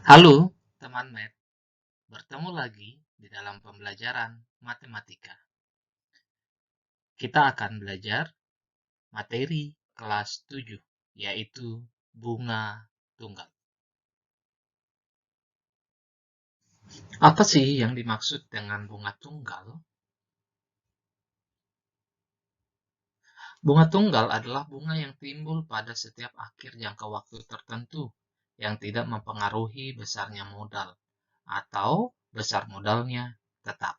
Halo, teman Math. Bertemu lagi di dalam pembelajaran matematika. Kita akan belajar materi kelas 7, yaitu bunga tunggal. Apa sih yang dimaksud dengan bunga tunggal? Bunga tunggal adalah bunga yang timbul pada setiap akhir jangka waktu tertentu yang tidak mempengaruhi besarnya modal atau besar modalnya tetap.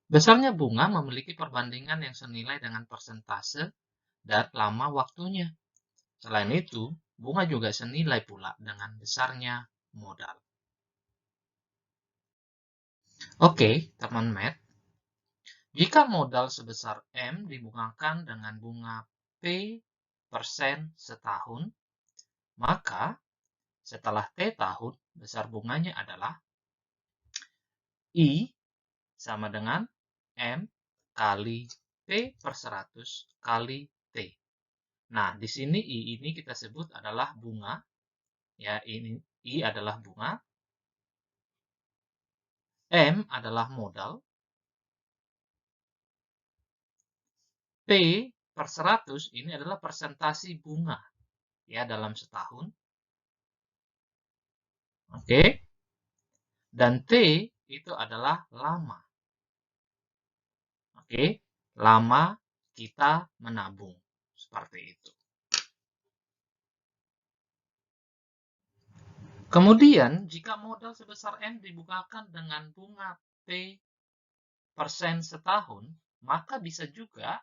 Besarnya bunga memiliki perbandingan yang senilai dengan persentase dan lama waktunya. Selain itu, bunga juga senilai pula dengan besarnya modal. Oke, teman Matt, jika modal sebesar M dibungakan dengan bunga P% setahun, maka setelah T tahun, besar bunganya adalah I sama dengan M kali P per 100 kali T. Nah, di sini I ini kita sebut adalah bunga. Ya, ini I adalah bunga. M adalah modal. P per 100 ini adalah persentase bunga ya dalam setahun. Oke. Dan T itu adalah lama. Oke. Lama kita menabung. Seperti itu. Kemudian, jika modal sebesar M dibukakan dengan bunga P% setahun, maka bisa juga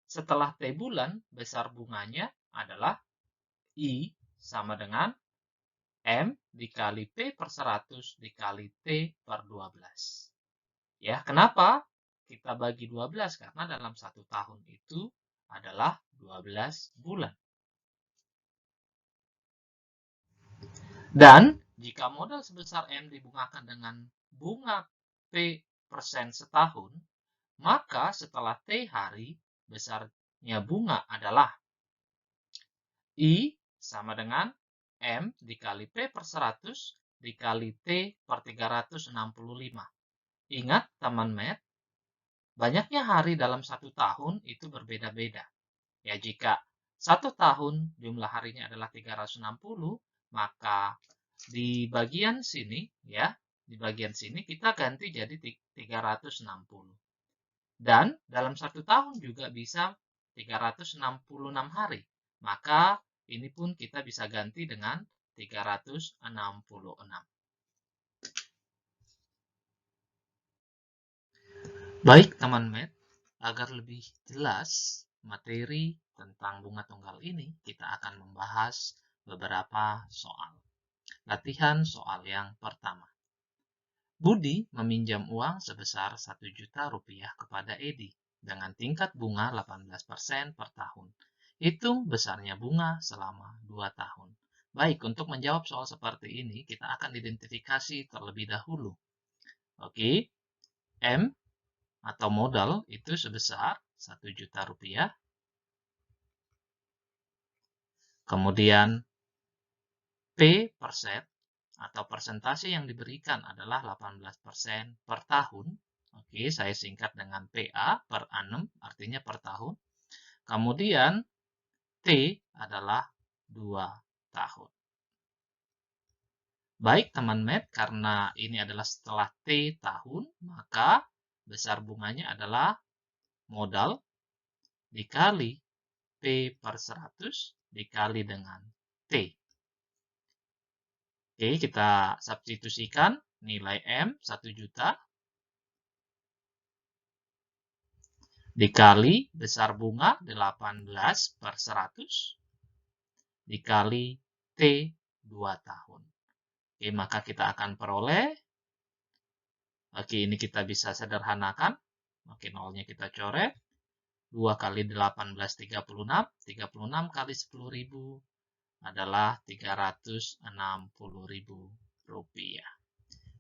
setelah T bulan, besar bunganya adalah I sama dengan M dikali P per 100 dikali T per 12. Ya, kenapa kita bagi 12? Karena dalam satu tahun itu adalah 12 bulan. Dan jika modal sebesar M dibungakan dengan bunga P% setahun, maka setelah T hari, besarnya bunga adalah I sama dengan M dikali P per 100 dikali T per 365. Ingat, teman Math, banyaknya hari dalam satu tahun itu berbeda-beda. Ya, jika satu tahun jumlah harinya adalah 360, maka di bagian sini, ya, di bagian sini kita ganti jadi 360. Dan dalam satu tahun juga bisa 366 hari. Maka ini pun kita bisa ganti dengan 366. Baik, teman Math, agar lebih jelas materi tentang bunga tunggal ini, kita akan membahas beberapa soal. Latihan soal yang pertama. Budi meminjam uang sebesar 1 juta rupiah kepada Edi dengan tingkat bunga 18% per tahun. Hitung besarnya bunga selama 2 tahun. Baik, untuk menjawab soal seperti ini, kita akan identifikasi terlebih dahulu. Oke, M atau modal itu sebesar 1 juta rupiah. Kemudian P% atau persentase yang diberikan adalah 18% per tahun. Oke, saya singkat dengan PA per annum, artinya per tahun. Kemudian T adalah 2 tahun. Baik teman Math, karena ini adalah setelah T tahun, maka besar bunganya adalah modal dikali P per 100 dikali dengan T. Oke, kita substitusikan nilai M 1 juta dikali besar bunga 18 per 100 dikali T 2 tahun. Oke, maka kita akan peroleh. Oke, ini kita bisa sederhanakan. Oke, nolnya kita coret. 2 kali 18, 36. 36 kali 10.000 adalah 360.000 rupiah.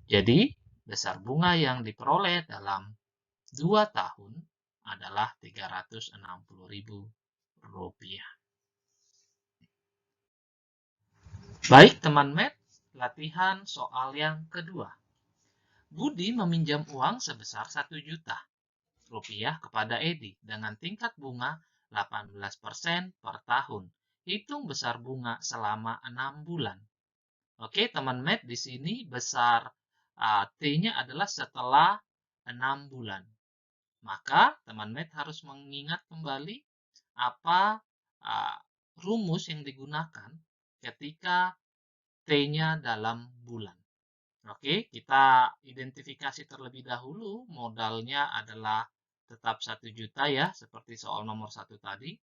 Jadi, besar bunga yang diperoleh dalam 2 tahun adalah 360.000 rupiah. Baik teman Math, latihan soal yang kedua. Budi meminjam uang sebesar 1 juta rupiah kepada Edi dengan tingkat bunga 18% per tahun. Hitung besar bunga selama 6 bulan. Oke, teman Math, di sini besar T-nya adalah setelah 6 bulan. Maka teman Math harus mengingat kembali apa rumus yang digunakan ketika T-nya dalam bulan. Oke, kita identifikasi terlebih dahulu. Modalnya adalah tetap 1 juta ya, seperti soal nomor 1 tadi.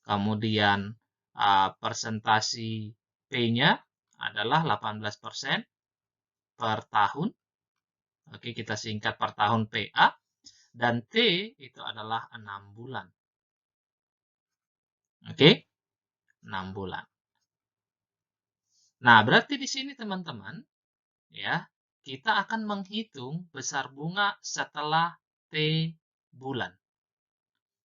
Kemudian persentasi P-nya adalah 18% per tahun. Oke, kita singkat per tahun PA. Dan T itu adalah 6 bulan. Oke, 6 bulan. Nah, berarti di sini teman-teman, ya, kita akan menghitung besar bunga setelah T bulan.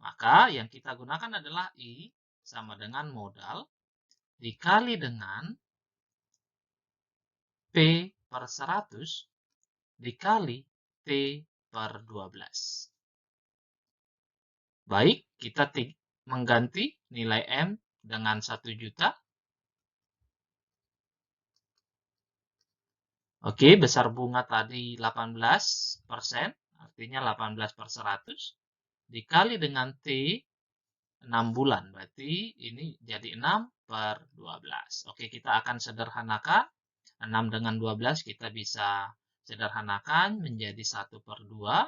Maka yang kita gunakan adalah I sama dengan modal dikali dengan P per 100 dikali T per 12. Baik, kita mengganti nilai M dengan 1 juta. Oke, besar bunga tadi 18%, artinya 18 per 100, dikali dengan T 6 bulan, berarti ini jadi 6 per 12. Oke, kita akan sederhanakan. 6 dengan 12 kita bisa sederhanakan menjadi 1 per 2.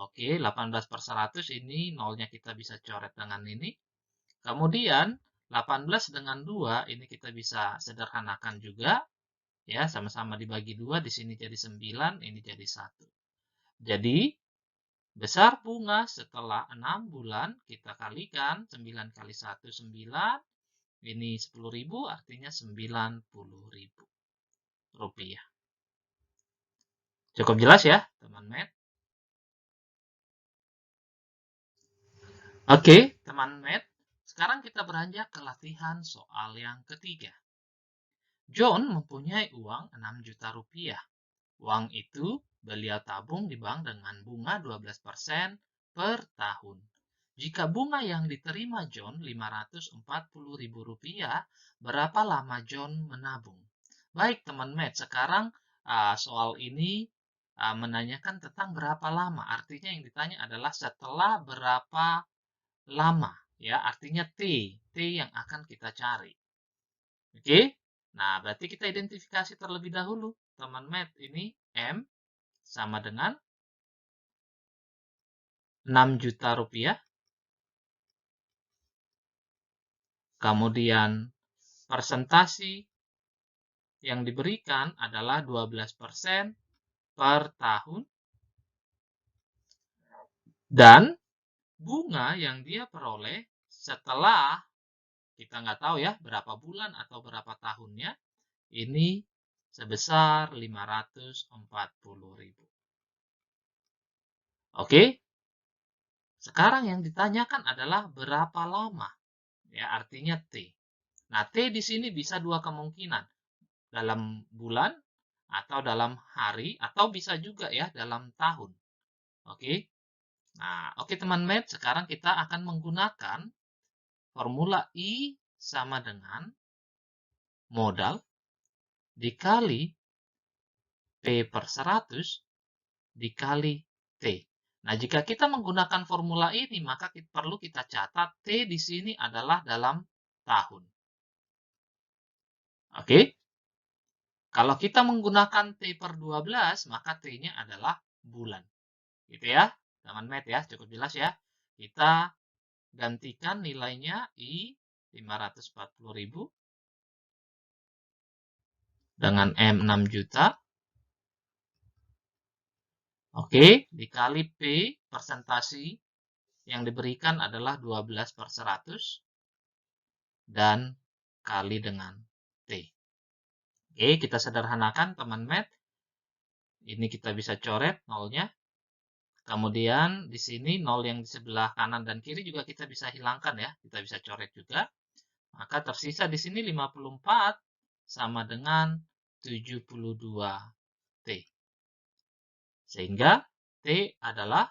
Oke, 18 per 100 ini nolnya kita bisa coret dengan ini. Kemudian 18 dengan 2 ini kita bisa sederhanakan juga. Ya, sama-sama dibagi 2, di sini jadi 9, ini jadi 1. Jadi, besar bunga setelah 6 bulan kita kalikan 9 kali 1 9, ini 10.000 artinya 90.000 rupiah. Cukup jelas ya, teman Math? Oke, teman Math. Sekarang kita beranjak ke latihan soal yang ketiga. John mempunyai uang 6 juta rupiah. Uang itu beliau tabung di bank dengan bunga 12% per tahun. Jika bunga yang diterima John 540.000 rupiah, berapa lama John menabung? Baik teman Math, sekarang soal ini menanyakan tentang berapa lama. Artinya yang ditanya adalah setelah berapa lama. Ya, artinya T yang akan kita cari. Oke, nah berarti kita identifikasi terlebih dahulu. Teman Math, ini M sama dengan 6 juta rupiah. Kemudian persentasi yang diberikan adalah 12% per tahun. Dan bunga yang dia peroleh setelah kita nggak tahu ya berapa bulan atau berapa tahunnya, ini sebesar 540.000. Oke, sekarang yang ditanyakan adalah berapa lama, ya artinya T. Nah, T di sini bisa dua kemungkinan, dalam bulan atau dalam hari, atau bisa juga ya dalam tahun. Oke, nah oke teman Math, sekarang kita akan menggunakan formula I sama dengan modal dikali P per 100 dikali T. Nah, jika kita menggunakan formula ini, maka perlu kita catat T di sini adalah dalam tahun. Oke? Kalau kita menggunakan T per 12, maka T-nya adalah bulan. Gitu ya, teman Math ya, cukup jelas ya. Kita gantikan nilainya I 540.000 dengan M 6 juta. Oke, dikali P, persentasi yang diberikan adalah 12 per 100 dan kali dengan T. Oke, kita sederhanakan teman Math. Ini kita bisa coret nolnya. Kemudian di sini nol yang di sebelah kanan dan kiri juga kita bisa hilangkan ya. Kita bisa coret juga. Maka tersisa di sini 54 sama dengan 72T. Sehingga T adalah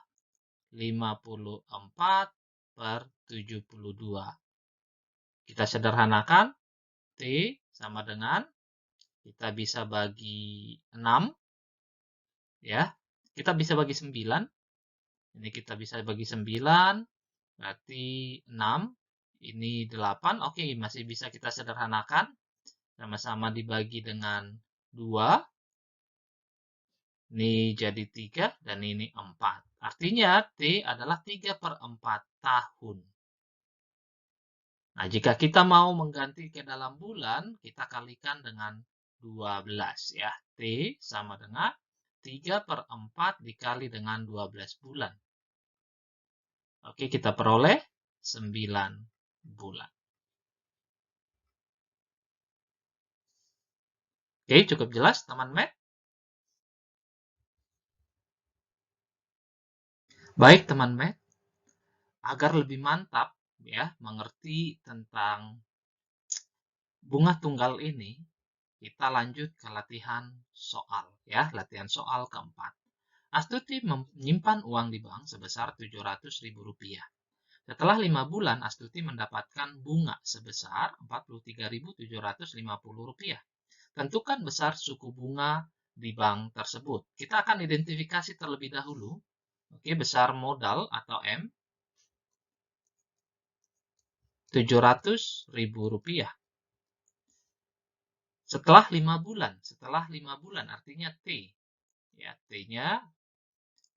54 per 72. Kita sederhanakan, T sama dengan, kita bisa bagi 6, ya. Kita bisa bagi 9. Ini kita bisa bagi 9, berarti 6. Ini 8, oke, masih bisa kita sederhanakan. Sama-sama dibagi dengan 2. Ini jadi 3, dan ini 4. Artinya, T adalah 3/4 tahun. Nah, jika kita mau mengganti ke dalam bulan, kita kalikan dengan 12, ya. T sama dengan 3/4 dikali dengan 12 bulan. Oke, kita peroleh 9 bulan. Oke, cukup jelas, teman Matt? Baik, teman Matt. Agar lebih mantap, ya, mengerti tentang bunga tunggal ini, kita lanjut ke latihan soal, ya, latihan soal keempat. Astuti menyimpan uang di bank sebesar Rp700.000. Setelah 5 bulan, Astuti mendapatkan bunga sebesar Rp43.750. Tentukan besar suku bunga di bank tersebut. Kita akan identifikasi terlebih dahulu. Oke, besar modal atau M, Rp700.000. Setelah 5 bulan artinya T. Ya, T-nya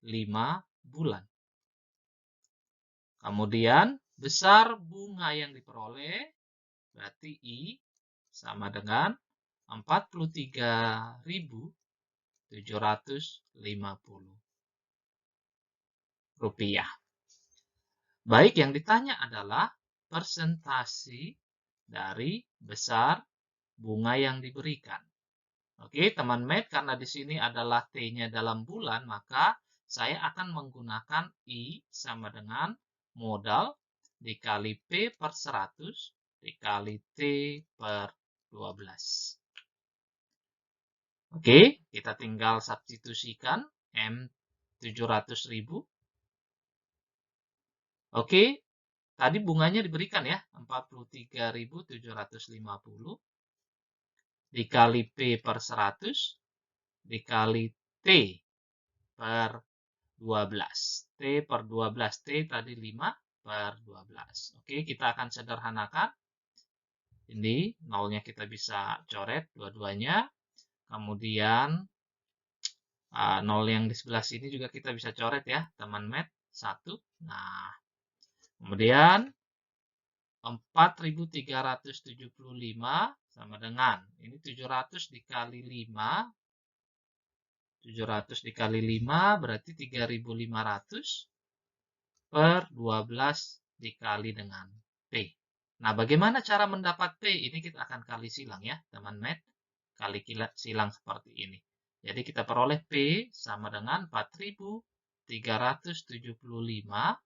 5 bulan. Kemudian, besar bunga yang diperoleh, berarti I sama dengan Rp43.750. Baik, yang ditanya adalah persentase dari besar bunga yang diberikan. Oke, teman Matt, karena di sini adalah T-nya dalam bulan, maka saya akan menggunakan I sama dengan modal dikali P per 100 dikali T per 12. Oke, kita tinggal substitusikan M 700.000. Oke, tadi bunganya diberikan ya, 43.750 dikali P per 100 dikali T per 12. T per 12, T tadi 5 per 12. Oke, kita akan sederhanakan. Ini nolnya kita bisa coret dua-duanya. Kemudian nol yang di sebelah sini juga kita bisa coret ya, teman Matt. 1. Nah, kemudian 4.375 sama dengan, ini 700 dikali 5. 700 dikali 5 berarti 3.500 per 12 dikali dengan P. Nah, bagaimana cara mendapat P? Ini kita akan kali silang ya, teman Matt. Kali silang seperti ini. Jadi kita peroleh P sama dengan 4.375.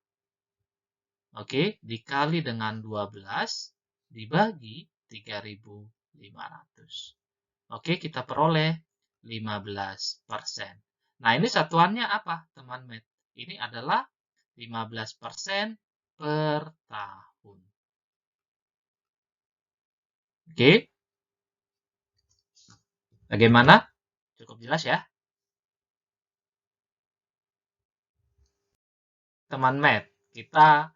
Oke, dikali dengan 12 dibagi 3.500. Oke, kita peroleh 15%. Nah, ini satuannya apa, teman Matt? Ini adalah 15% per tahun. Oke. Bagaimana? Cukup jelas ya? Teman Matt, kita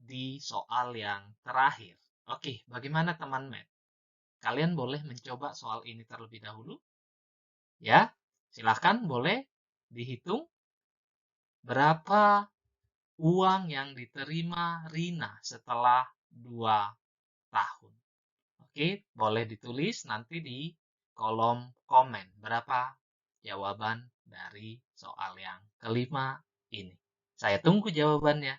di soal yang terakhir. Oke, bagaimana teman Matt? Kalian boleh mencoba soal ini terlebih dahulu. Ya, silahkan boleh dihitung berapa uang yang diterima Rina setelah 2 tahun. Oke, boleh ditulis nanti di kolom komen berapa jawaban dari soal yang kelima ini. Saya tunggu jawabannya.